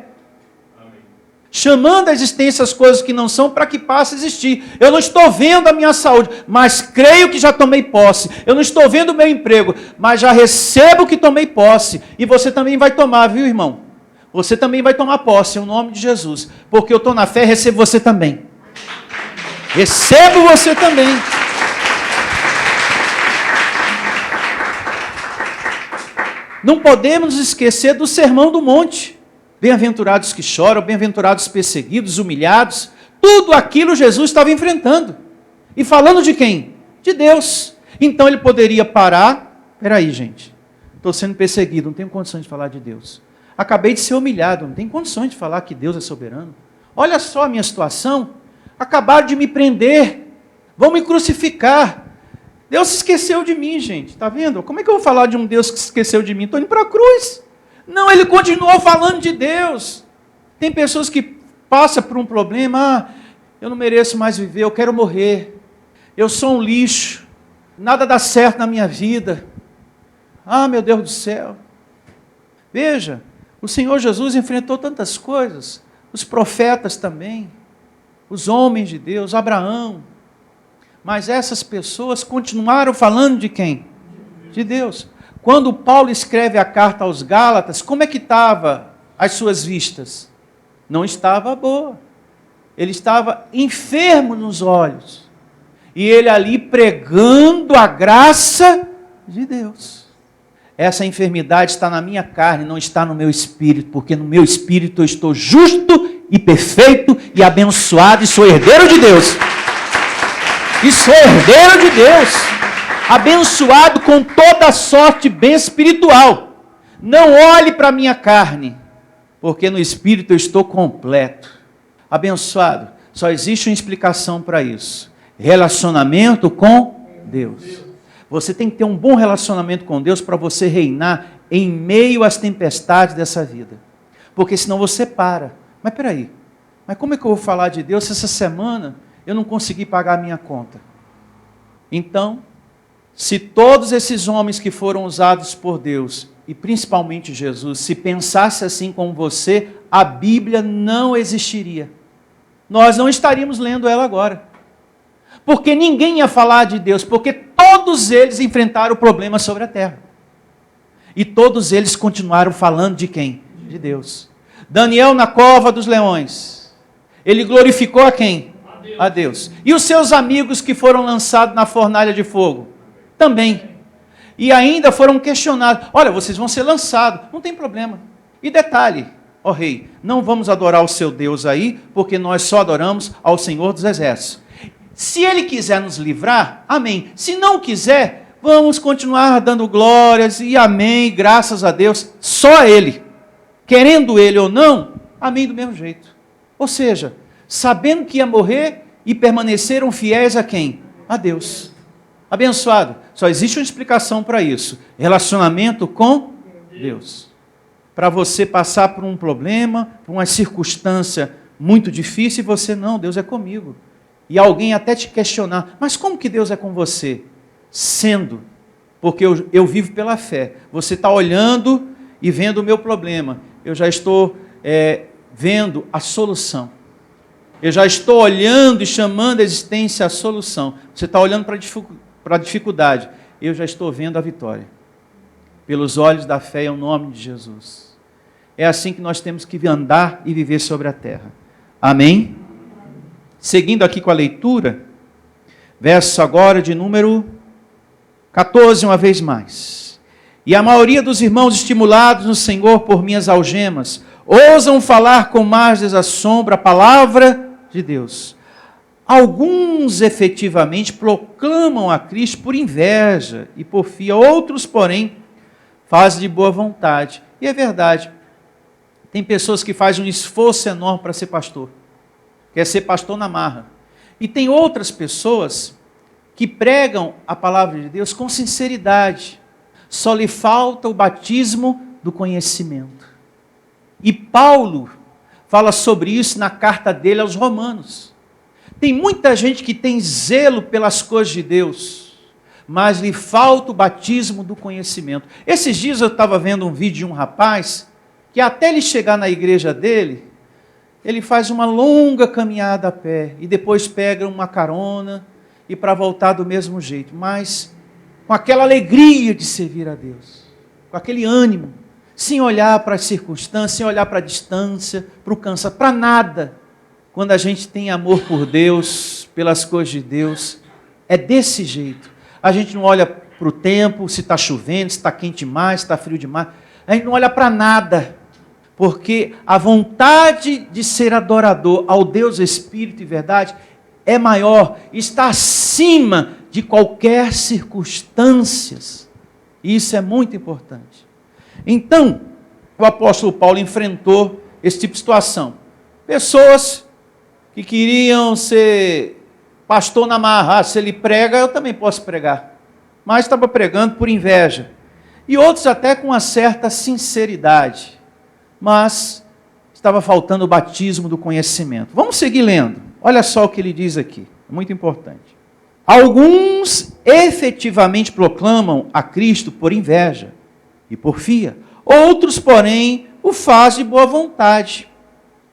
Chamando à existência as coisas que não são para que passe a existir. Eu não estou vendo a minha saúde, mas creio que já tomei posse. Eu não estou vendo o meu emprego, mas já recebo que tomei posse. E você também vai tomar, viu, irmão? Você também vai tomar posse, em nome de Jesus. Porque eu estou na fé, recebo você também. Recebo você também. Não podemos esquecer do Sermão do Monte. Bem-aventurados que choram, bem-aventurados perseguidos, humilhados. Tudo aquilo Jesus estava enfrentando. E falando de quem? De Deus. Então ele poderia parar. Espera aí, gente. Estou sendo perseguido, não tenho condições de falar de Deus. Acabei de ser humilhado, não tenho condições de falar que Deus é soberano. Olha só a minha situação. Acabaram de me prender. Vão me crucificar. Deus se esqueceu de mim, gente. Está vendo? Como é que eu vou falar de um Deus que se esqueceu de mim? Estou indo para a cruz. Não, ele continuou falando de Deus. Tem pessoas que passam por um problema, eu não mereço mais viver, eu quero morrer. Eu sou um lixo, nada dá certo na minha vida. Meu Deus do céu. Veja, o Senhor Jesus enfrentou tantas coisas, os profetas também, os homens de Deus, Abraão. Mas essas pessoas continuaram falando de quem? De Deus. Quando Paulo escreve a carta aos Gálatas, como é que estava as suas vistas? Não estava boa. Ele estava enfermo nos olhos. E ele ali pregando a graça de Deus. Essa enfermidade está na minha carne, não está no meu espírito, porque no meu espírito eu estou justo e perfeito e abençoado e sou herdeiro de Deus. E sou herdeiro de Deus. Abençoado com toda sorte de bem espiritual. Não olhe para a minha carne, porque no espírito eu estou completo. Abençoado, só existe uma explicação para isso. Relacionamento com Deus. Você tem que ter um bom relacionamento com Deus para você reinar em meio às tempestades dessa vida. Porque senão você para. Mas peraí, mas como é que eu vou falar de Deus se essa semana eu não consegui pagar a minha conta? Então, se todos esses homens que foram usados por Deus, e principalmente Jesus, se pensasse assim como você, a Bíblia não existiria. Nós não estaríamos lendo ela agora. Porque ninguém ia falar de Deus, porque todos eles enfrentaram o problema sobre a terra. E todos eles continuaram falando de quem? De Deus. Daniel na cova dos leões. Ele glorificou a quem? A Deus. E os seus amigos que foram lançados na fornalha de fogo? Também. E ainda foram questionados. Olha, vocês vão ser lançados. Não tem problema. E detalhe, ó rei, não vamos adorar o seu Deus aí, porque nós só adoramos ao Senhor dos Exércitos. Se Ele quiser nos livrar, amém. Se não quiser, vamos continuar dando glórias e amém, graças a Deus, só a Ele. Querendo Ele ou não, amém do mesmo jeito. Ou seja, sabendo que ia morrer e permaneceram fiéis a quem? A Deus. Abençoado, só existe uma explicação para isso. Relacionamento com Deus. Para você passar por um problema, por uma circunstância muito difícil, e você, não, Deus é comigo. E alguém até te questionar, mas como que Deus é com você? Sendo, porque eu vivo pela fé. Você está olhando e vendo o meu problema. Eu já estou vendo a solução. Eu já estou olhando e chamando a existência a solução. Você está olhando para a dificuldade. Eu já estou vendo a vitória. Pelos olhos da fé, em nome de Jesus. É assim que nós temos que andar e viver sobre a terra. Amém? Seguindo aqui com a leitura, verso agora de número 14, uma vez mais. E a maioria dos irmãos estimulados no Senhor por minhas algemas, ousam falar com mais desassombro a palavra de Deus. Alguns efetivamente proclamam a Cristo por inveja e porfia, outros, porém, fazem de boa vontade. E é verdade, tem pessoas que fazem um esforço enorme para ser pastor, quer ser pastor na marra. E tem outras pessoas que pregam a palavra de Deus com sinceridade, só lhe falta o batismo do conhecimento. E Paulo fala sobre isso na carta dele aos Romanos. Tem muita gente que tem zelo pelas coisas de Deus, mas lhe falta o batismo do conhecimento. Esses dias eu estava vendo um vídeo de um rapaz, que até ele chegar na igreja dele, ele faz uma longa caminhada a pé, e depois pega uma carona, e para voltar do mesmo jeito, mas com aquela alegria de servir a Deus, com aquele ânimo, sem olhar para as circunstâncias, sem olhar para a distância, para o cansaço, para nada. Quando a gente tem amor por Deus, pelas coisas de Deus, é desse jeito. A gente não olha para o tempo, se está chovendo, se está quente demais, se está frio demais. A gente não olha para nada, porque a vontade de ser adorador ao Deus Espírito e Verdade é maior, está acima de qualquer circunstância. Isso é muito importante. Então, o apóstolo Paulo enfrentou esse tipo de situação. Pessoas que queriam ser pastor na marra. Se ele prega, eu também posso pregar. Mas estava pregando por inveja. E outros até com uma certa sinceridade. Mas estava faltando o batismo do conhecimento. Vamos seguir lendo. Olha só o que ele diz aqui. É muito importante. Alguns efetivamente proclamam a Cristo por inveja e porfia. Outros, porém, o fazem de boa vontade.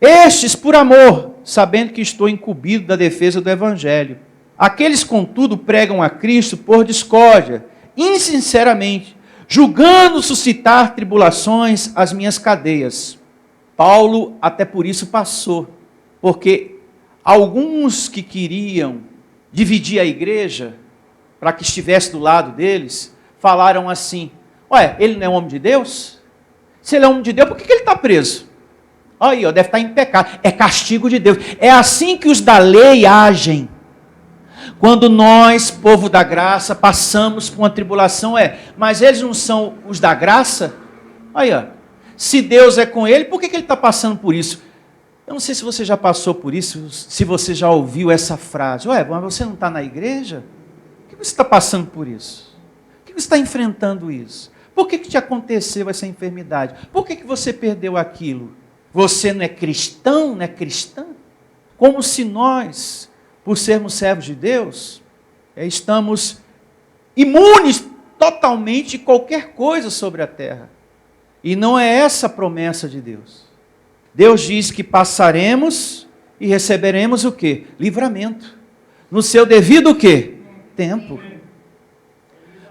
Estes por amor, sabendo que estou incumbido da defesa do Evangelho. Aqueles, contudo, pregam a Cristo por discórdia, insinceramente, julgando suscitar tribulações às minhas cadeias. Paulo até por isso passou, porque alguns que queriam dividir a igreja, para que estivesse do lado deles, falaram assim: ué, ele não é homem de Deus? Se ele é homem de Deus, por que ele está preso? Aí, deve estar em pecado. É castigo de Deus. É assim que os da lei agem. Quando nós, povo da graça, passamos por uma tribulação, mas eles não são os da graça? Aí, se Deus é com ele, por que ele está passando por isso? Eu não sei se você já passou por isso, se você já ouviu essa frase. Mas você não está na igreja? Por que você está passando por isso? Por que você está enfrentando isso? Por que te aconteceu essa enfermidade? Por que você perdeu aquilo? Você não é cristão, não é cristã? Como se nós, por sermos servos de Deus, estamos imunes totalmente de qualquer coisa sobre a terra. E não é essa a promessa de Deus. Deus diz que passaremos e receberemos o quê? Livramento. No seu devido o quê? Tempo.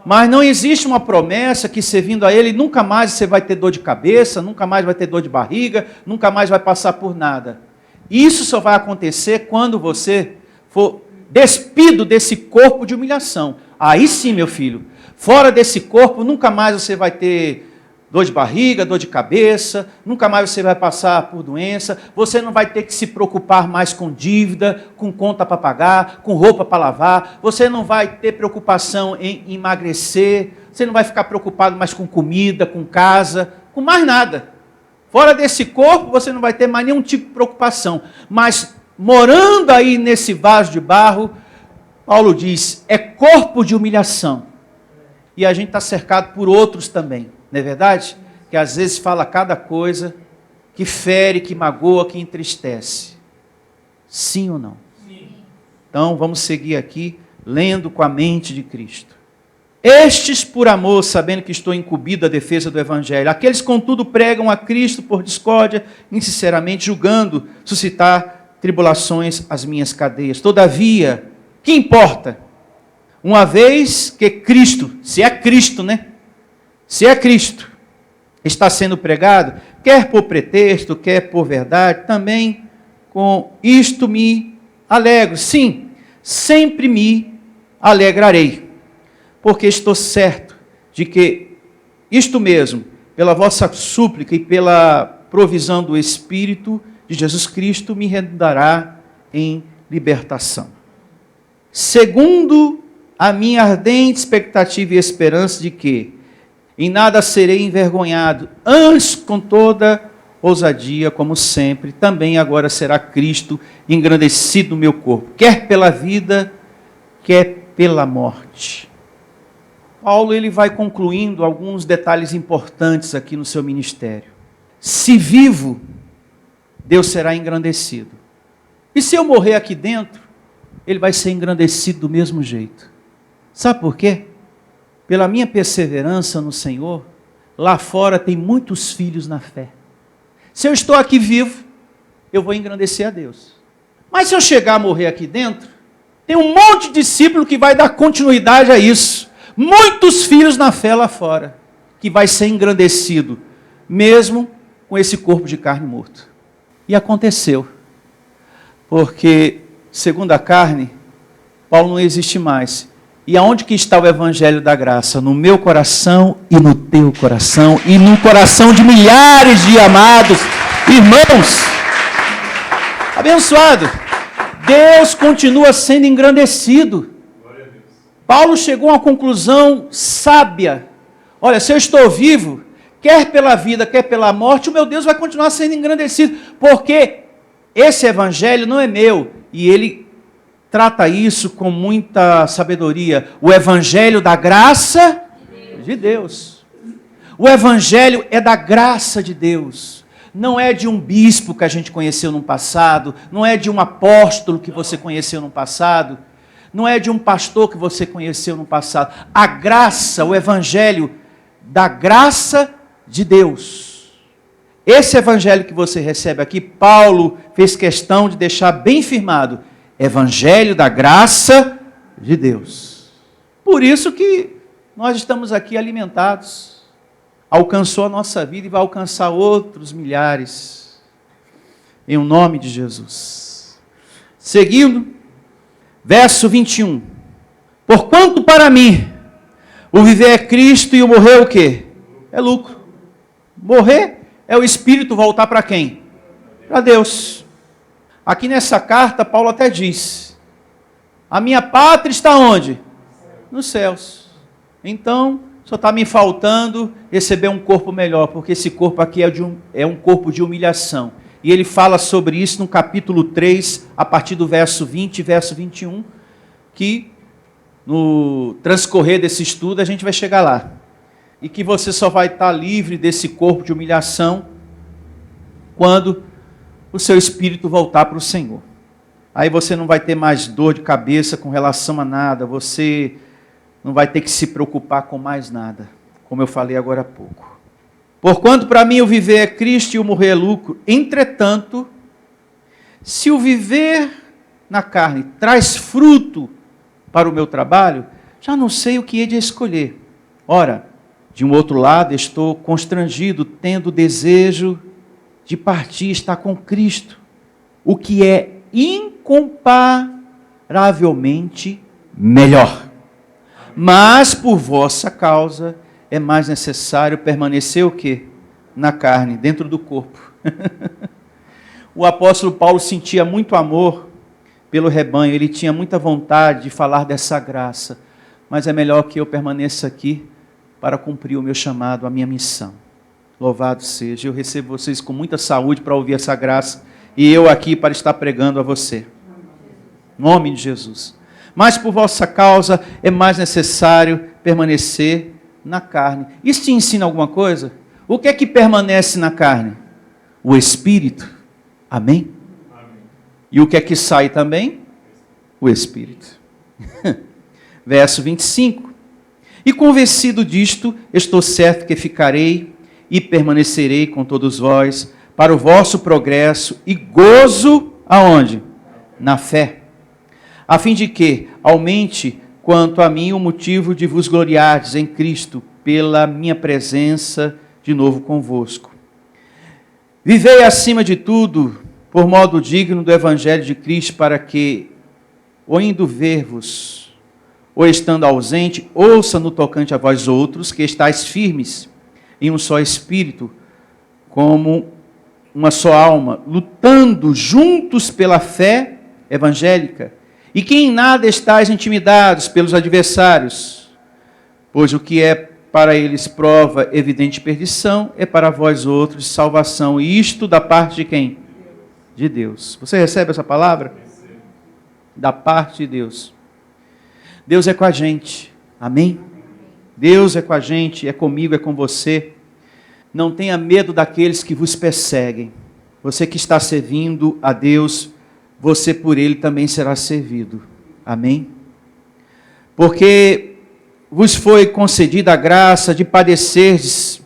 Mas não existe uma promessa que, servindo a Ele, nunca mais você vai ter dor de cabeça, nunca mais vai ter dor de barriga, nunca mais vai passar por nada. Isso só vai acontecer quando você for despido desse corpo de humilhação. Aí sim, meu filho, fora desse corpo, nunca mais você vai ter dor de barriga, dor de cabeça, nunca mais você vai passar por doença, você não vai ter que se preocupar mais com dívida, com conta para pagar, com roupa para lavar, você não vai ter preocupação em emagrecer, você não vai ficar preocupado mais com comida, com casa, com mais nada. Fora desse corpo, você não vai ter mais nenhum tipo de preocupação, mas morando aí nesse vaso de barro, Paulo diz, é corpo de humilhação, e a gente está cercado por outros também. Não é verdade? Que às vezes fala cada coisa que fere, que magoa, que entristece. Sim ou não? Sim. Então vamos seguir aqui, lendo com a mente de Cristo. Estes por amor, sabendo que estou incumbido da defesa do Evangelho. Aqueles, contudo, pregam a Cristo por discórdia, insinceramente, julgando suscitar tribulações às minhas cadeias. Todavia, que importa? Uma vez que Cristo, se é Cristo, né? Se é Cristo, está sendo pregado, quer por pretexto, quer por verdade, também com isto me alegro. Sim, sempre me alegrarei. porque estou certo de que isto mesmo, pela vossa súplica e pela provisão do Espírito de Jesus Cristo, me redundará em libertação. Segundo a minha ardente expectativa e esperança de que em nada serei envergonhado, antes com toda ousadia, como sempre, também agora será Cristo engrandecido no meu corpo, quer pela vida, quer pela morte. Paulo ele vai concluindo alguns detalhes importantes aqui no seu ministério. Se vivo, Deus será engrandecido. E se eu morrer aqui dentro, ele vai ser engrandecido do mesmo jeito. Sabe por quê? Pela minha perseverança no Senhor, lá fora tem muitos filhos na fé. Se eu estou aqui vivo, eu vou engrandecer a Deus. Mas se eu chegar a morrer aqui dentro, tem um monte de discípulo que vai dar continuidade a isso. Muitos filhos na fé lá fora, que vai ser engrandecido, mesmo com esse corpo de carne morto. E aconteceu. Porque, segundo a carne, Paulo não existe mais. E aonde que está o evangelho da graça? No meu coração e no teu coração e no coração de milhares de amados irmãos. Abençoado. Deus continua sendo engrandecido. Paulo chegou a uma conclusão sábia. Olha, se eu estou vivo, quer pela vida, quer pela morte, o meu Deus vai continuar sendo engrandecido, porque esse evangelho não é meu, e ele trata isso com muita sabedoria. O evangelho da graça de Deus. O evangelho é da graça de Deus. Não é de um bispo que a gente conheceu no passado, não é de um apóstolo que você conheceu no passado, não é de um pastor que você conheceu no passado. A graça, o evangelho da graça de Deus. Esse evangelho que você recebe aqui, Paulo fez questão de deixar bem firmado. Evangelho da graça de Deus. Por isso que nós estamos aqui alimentados. Alcançou a nossa vida e vai alcançar outros milhares. Em o nome de Jesus. Seguindo, verso 21. Porquanto para mim, o viver é Cristo e o morrer é o quê? É lucro. Morrer é o espírito voltar para quem? Para Deus. Aqui nessa carta, Paulo até diz, a minha pátria está onde? Nos céus. Então, só está me faltando receber um corpo melhor, porque esse corpo aqui é um corpo de humilhação. E ele fala sobre isso no capítulo 3, a partir do verso 20 e verso 21, que no transcorrer desse estudo a gente vai chegar lá. E que você só vai estar livre desse corpo de humilhação quando o seu espírito voltar para o Senhor. Aí você não vai ter mais dor de cabeça com relação a nada, você não vai ter que se preocupar com mais nada, como eu falei agora há pouco. Porquanto para mim o viver é Cristo e o morrer é lucro. Entretanto, se o viver na carne traz fruto para o meu trabalho, já não sei o que hei de escolher. Ora, de um outro lado, estou constrangido, tendo desejo de partir e estar com Cristo, o que é incomparavelmente melhor. Mas por vossa causa é mais necessário permanecer o quê? Na carne, dentro do corpo. O apóstolo Paulo sentia muito amor pelo rebanho, ele tinha muita vontade de falar dessa graça, mas é melhor que eu permaneça aqui para cumprir o meu chamado, a minha missão. Louvado seja, eu recebo vocês com muita saúde para ouvir essa graça, e eu aqui para estar pregando a você. Em nome de Jesus. Mas por vossa causa é mais necessário permanecer na carne. Isso te ensina alguma coisa? O que é que permanece na carne? O Espírito. Amém? Amém. E o que é que sai também? O Espírito. Verso 25. E convencido disto, estou certo que ficarei e permanecerei com todos vós para o vosso progresso e gozo aonde? Na fé. A fim de que aumente quanto a mim o motivo de vos gloriardes em Cristo pela minha presença de novo convosco. Vivei acima de tudo por modo digno do Evangelho de Cristo, para que, ou indo ver-vos, ou estando ausente, ouça no tocante a vós outros, que estáis firmes em um só espírito, como uma só alma, lutando juntos pela fé evangélica, e que em nada estáis intimidados pelos adversários, pois o que é para eles prova evidente perdição, é para vós outros salvação, e isto da parte de quem? De Deus. Você recebe essa palavra? Da parte de Deus. Deus é com a gente, amém? Deus é com a gente, é comigo, é com você. Não tenha medo daqueles que vos perseguem. Você que está servindo a Deus, você por Ele também será servido, amém? Porque vos foi concedida a graça de padecerdes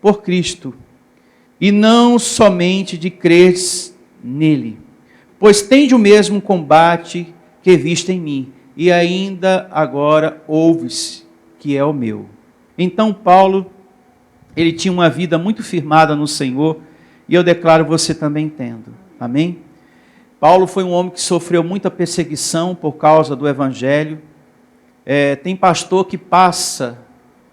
por Cristo, e não somente de creres nele, pois tende o mesmo combate que viste em mim, e ainda agora ouves que é o meu. Então Paulo, ele tinha uma vida muito firmada no Senhor, e eu declaro você também tendo, amém? Paulo foi um homem que sofreu muita perseguição por causa do Evangelho. Tem pastor que passa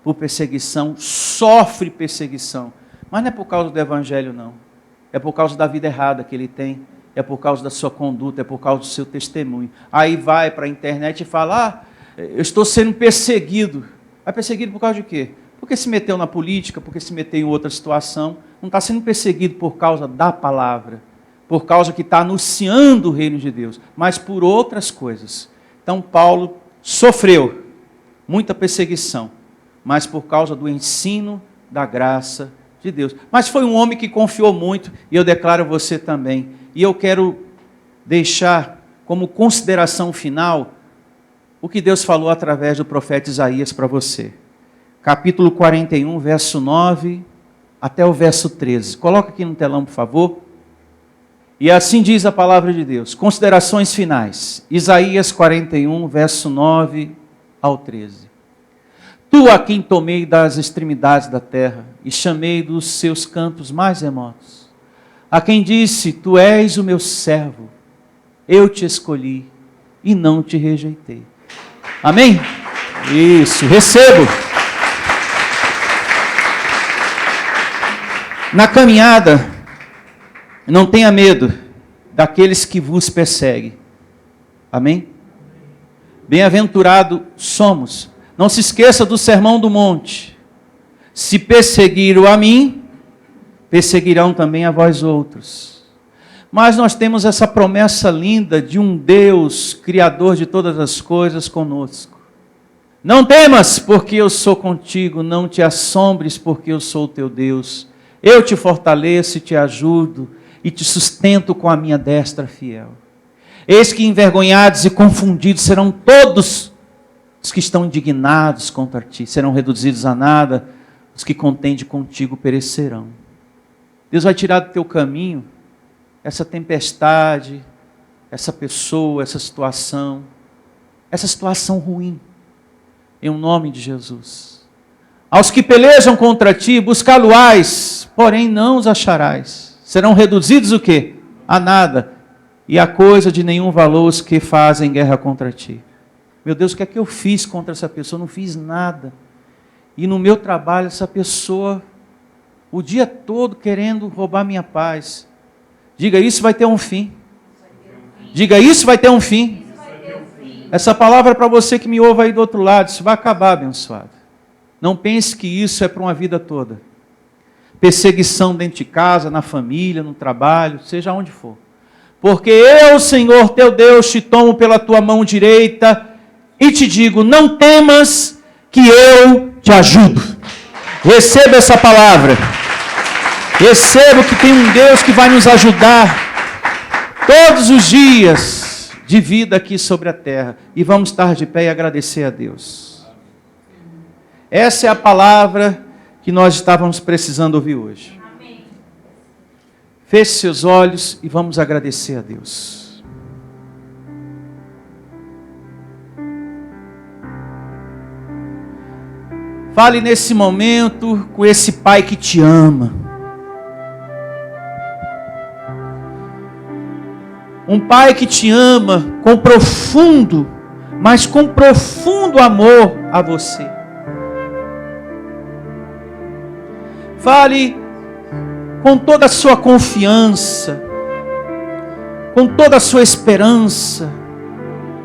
por perseguição, sofre perseguição, mas não é por causa do Evangelho não, é por causa da vida errada que ele tem, é por causa da sua conduta, é por causa do seu testemunho. Aí vai para a internet e fala, eu estou sendo perseguido. Vai perseguido por causa de quê? Porque se meteu na política, porque se meteu em outra situação. Não está sendo perseguido por causa da palavra, por causa que está anunciando o reino de Deus, mas por outras coisas. Então Paulo sofreu muita perseguição, mas por causa do ensino da graça de Deus. Mas foi um homem que confiou muito, e eu declaro você também. E eu quero deixar como consideração final o que Deus falou através do profeta Isaías para você. Capítulo 41, verso 9 até o verso 13. Coloca aqui no telão, por favor. E assim diz a palavra de Deus. Considerações finais. Isaías 41, verso 9 ao 13. Tu a quem tomei das extremidades da terra e chamei dos seus cantos mais remotos. A quem disse, tu és o meu servo, eu te escolhi e não te rejeitei. Amém? Isso, recebo. Na caminhada, não tenha medo daqueles que vos perseguem. Amém? Bem-aventurado somos. Não se esqueça do sermão do monte. Se perseguiram a mim, perseguirão também a vós outros. Mas nós temos essa promessa linda de um Deus, Criador de todas as coisas, conosco. Não temas, porque eu sou contigo. Não te assombres, porque eu sou o teu Deus. Eu te fortaleço e te ajudo, e te sustento com a minha destra fiel. Eis que envergonhados e confundidos serão todos os que estão indignados contra ti. Serão reduzidos a nada, os que contendem contigo perecerão. Deus vai tirar do teu caminho essa tempestade, essa pessoa, essa situação ruim, em nome de Jesus. Aos que pelejam contra ti, buscá-lo-ás, porém não os acharás. Serão reduzidos o quê? A nada. E a coisa de nenhum valor os que fazem guerra contra ti. Meu Deus, o que é que eu fiz contra essa pessoa? Não fiz nada. E no meu trabalho, essa pessoa, o dia todo querendo roubar minha paz. Diga, isso vai ter um fim. Diga, isso vai ter um fim. Essa palavra é para você que me ouve aí do outro lado. Isso vai acabar, abençoado. Não pense que isso é para uma vida toda. Perseguição dentro de casa, na família, no trabalho, seja onde for. Porque eu, Senhor teu Deus, te tomo pela tua mão direita e te digo, não temas que eu te ajudo. Receba essa palavra. Receba que tem um Deus que vai nos ajudar todos os dias de vida aqui sobre a terra. E vamos estar de pé e agradecer a Deus. Essa é a palavra que nós estávamos precisando ouvir hoje. Amém. Feche seus olhos e vamos agradecer a Deus. Fale nesse momento com esse Pai que te ama. Um Pai que te ama com profundo mas com profundo amor a você. Fale com toda a sua confiança, com toda a sua esperança,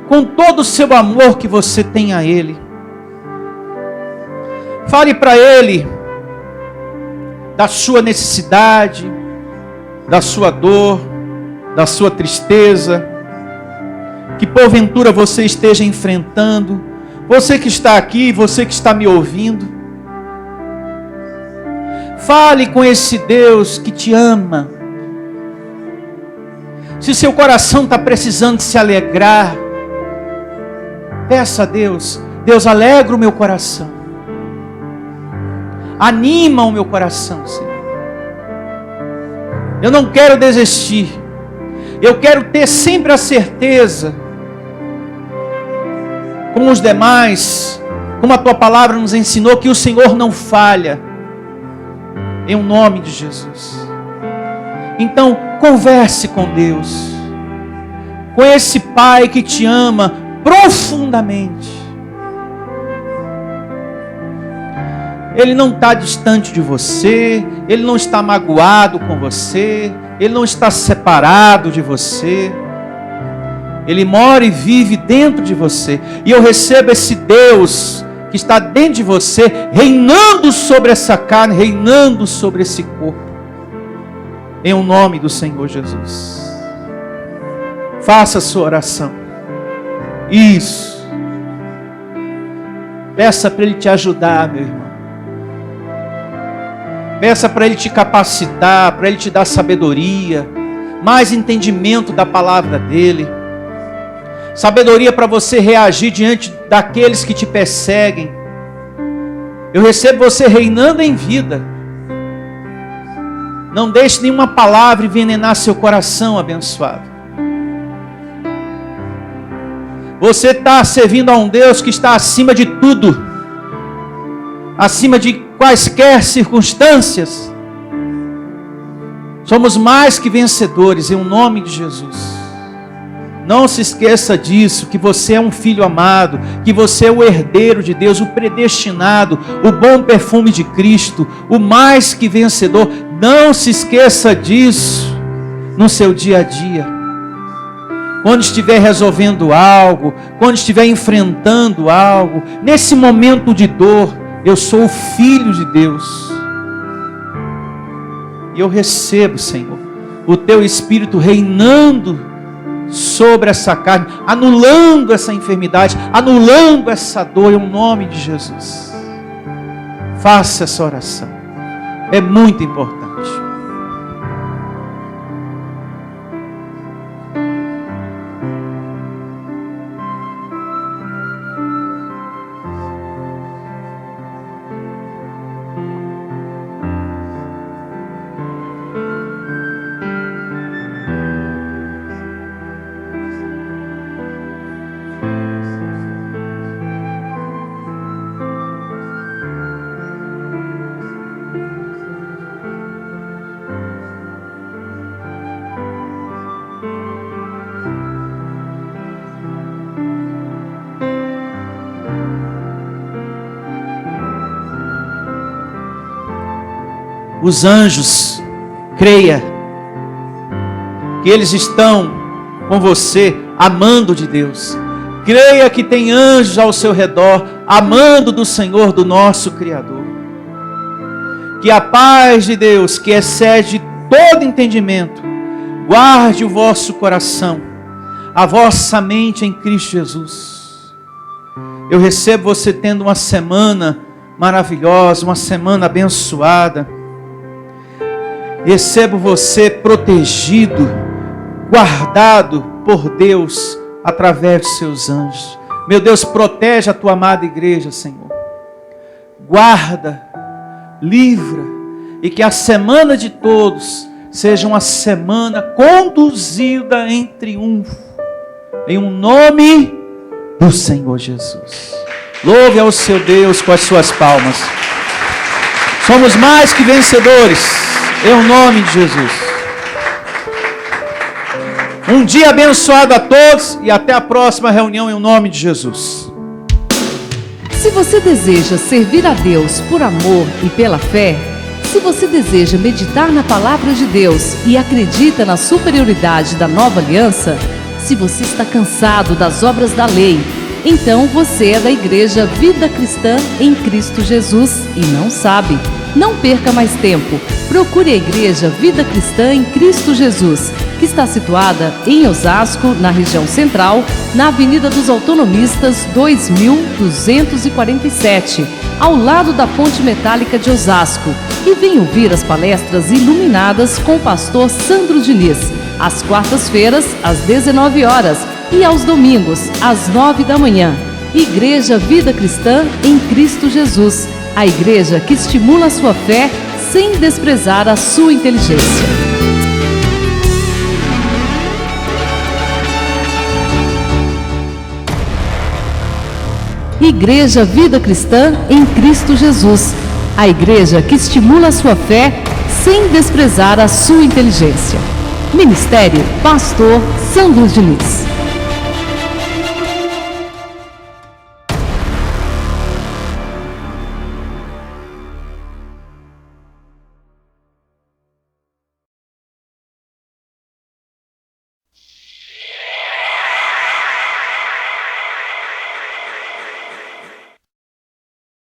com todo o seu amor que você tem a Ele. Fale para Ele da sua necessidade, da sua dor, da sua tristeza, que porventura você esteja enfrentando, você que está aqui, você que está me ouvindo. Fale com esse Deus que te ama. Se seu coração está precisando se alegrar, peça a Deus: Deus, alegra o meu coração, anima o meu coração, Senhor. Eu não quero desistir, eu quero ter sempre a certeza, como os demais, como a tua palavra nos ensinou, que o Senhor não falha, em nome de Jesus. Então, converse com Deus, com esse Pai que te ama profundamente. Ele não está distante de você, Ele não está magoado com você, Ele não está separado de você. Ele mora e vive dentro de você. E eu recebo esse Deus que está dentro de você, reinando sobre essa carne, reinando sobre esse corpo, em nome do Senhor Jesus. Faça a sua oração. Isso. Peça para Ele te ajudar, meu irmão. Peça para Ele te capacitar, para Ele te dar sabedoria, mais entendimento da palavra dEle. Sabedoria para você reagir diante daqueles que te perseguem. Eu recebo você reinando em vida. Não deixe nenhuma palavra envenenar seu coração abençoado. Você está servindo a um Deus que está acima de tudo, acima de quaisquer circunstâncias. Somos mais que vencedores em nome de Jesus. Não se esqueça disso, que você é um filho amado, que você é o herdeiro de Deus, o predestinado, o bom perfume de Cristo, o mais que vencedor. Não se esqueça disso no seu dia a dia. Quando estiver resolvendo algo, quando estiver enfrentando algo, nesse momento de dor, eu sou o filho de Deus. E eu recebo, Senhor, o Teu Espírito reinando sobre essa carne, anulando essa enfermidade, anulando essa dor, em nome de Jesus. Faça essa oração. É muito importante. Os anjos, creia que eles estão com você, amando de Deus. Creia que tem anjos ao seu redor, amando do Senhor, do nosso Criador. Que a paz de Deus, que excede todo entendimento, guarde o vosso coração, a vossa mente em Cristo Jesus. Eu recebo você tendo uma semana maravilhosa, uma semana abençoada. Recebo você protegido, guardado por Deus através de seus anjos. Meu Deus, protege a tua amada igreja, Senhor. Guarda, livra, e que a semana de todos seja uma semana conduzida em triunfo, em um nome do Senhor Jesus. Louve ao seu Deus com as suas palmas. Somos mais que vencedores. Em nome de Jesus. Um dia abençoado a todos e até a próxima reunião em nome de Jesus. Se você deseja servir a Deus por amor e pela fé, se você deseja meditar na palavra de Deus e acredita na superioridade da nova aliança, se você está cansado das obras da lei, então você é da Igreja Vida Cristã em Cristo Jesus e não sabe. Não perca mais tempo. Procure a Igreja Vida Cristã em Cristo Jesus, que está situada em Osasco, na região central, na Avenida dos Autonomistas 2247, ao lado da Ponte Metálica de Osasco. E venha ouvir as palestras iluminadas com o pastor Sandro Diniz, às quartas-feiras, às 19 horas e aos domingos, às 9 da manhã. Igreja Vida Cristã em Cristo Jesus, a igreja que estimula a sua fé sem desprezar a sua inteligência. Igreja Vida Cristã em Cristo Jesus, a igreja que estimula a sua fé sem desprezar a sua inteligência. Ministério Pastor Sandro Diniz.